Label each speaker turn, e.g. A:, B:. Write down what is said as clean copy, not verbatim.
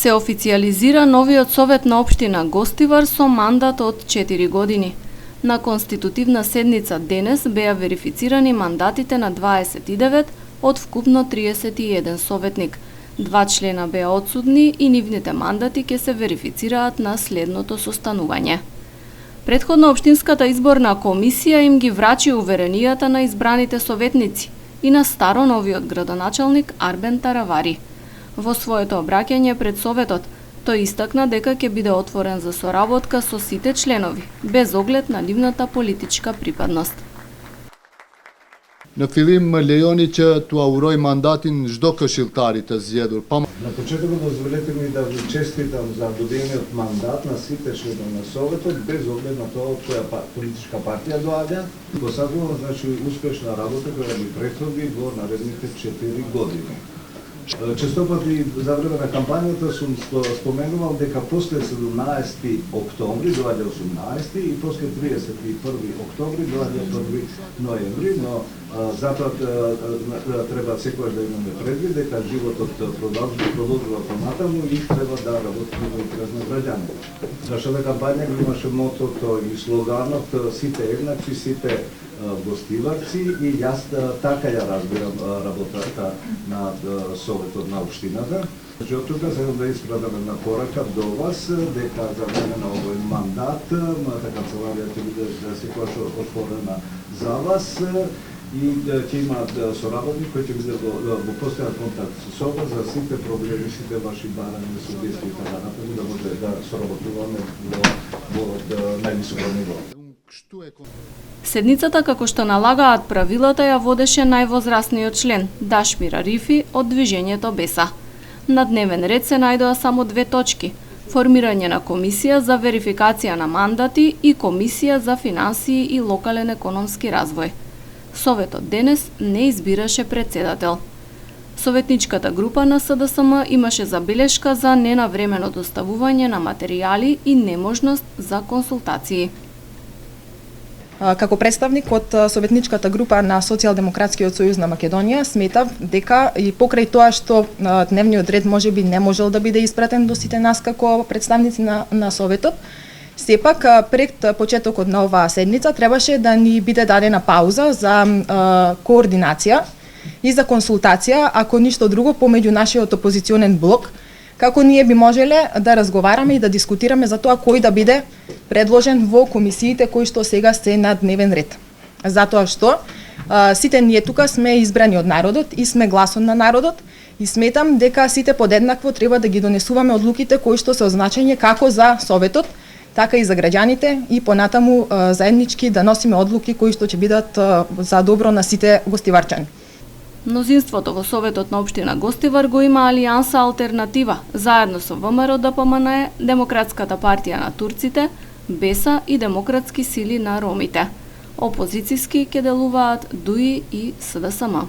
A: Се официализира новиот совет на општина Гостивар со мандат од 4 години. На конститутивна седница денес беа верифицирани мандатите на 29 од вкупно 31 советник. 2 члена беа отсудни и нивните мандати ќе се верифицираат на следното состанување. Претходно општинската изборна комисија им ги врачи уверенијата на избраните советници и на старо новиот градоначалник Арбен Таравари. Во своето обраќање пред советот, тој истакна дека ќе биде отворен за соработка со сите членови, без оглед на нивната политичка припадност.
B: Në fillim lejoni që t'u uroj mandatin çdo këshilltari të zgjedhur.
C: На почетокот дозволете ми да ви честитам за добиениот мандат на сите членови на советот, без оглед на тоа од која политичка партија доаѓа. Посакувам успешна работа која ми претходи во наредните 4 години. Често пати за време на кампањата сум споменувал дека после 17 октомври доаѓа 18 и после 31 октомври доаѓа 1 ноември, но затоа треба секогаш да имаме предвид дека животот продолжува понатаму и треба да работиме во интерес на граѓаните. Нашата кампања имаше мотото и слоганот сите еднакви, сите гостиварци и јас така ја разбирам работата на советот на општината. Од тука сакам да испратам една порака до вас дека за време на овој мандат мојата канцеларија ќе биде секогаш отворена за вас и ќе има соработник кој ќе биде во постојан контакт со вас за сите проблеми, сите ваши барања, сугестии и така натаму да може да соработуваме во највисоко ниво.
A: Седницата, како што налагаат правилата, ја водеше највозрасниот член, Дашмир Арифи од Движењето Беса. На дневен ред се најдоа само 2 точки – формирање на комисија за верификација на мандати и комисија за финансии и локален економски развој. Советот денес не избираше председател. Советничката група на СДСМ имаше забелешка за ненавремено доставување на материјали и неможност за консултации.
D: Како представник од Советничката група на Социјалдемократскиот сојуз на Македонија, сметав дека и покрај тоа што дневниот ред можеби не можел да биде испратен до сите нас како представници на Советот, сепак пред почетокот на оваа седница требаше да ни биде дадена пауза за координација и за консултација, ако ништо друго, помеѓу нашиот опозиционен блок, како ние би можеле да разговараме и да дискутираме за тоа кој да биде предложен во комисиите кои што сега се на дневен ред. Затоа што сите ние тука сме избрани од народот и сме гласот на народот и сметам дека сите подеднакво треба да ги донесуваме одлуките кои што се означени како за Советот, така и за граѓаните и понатаму заеднички да носиме одлуки кои што ќе бидат за добро на сите гостиварчани.
A: Мнозинството во Советот на општина Гостивар го има Алијанса Алтернатива, заедно со ВМРО ДПМН, Демократската партија на турците, Беса и Демократски сили на ромите. Опозициски ќе делуваат ДУИ и СДСМ.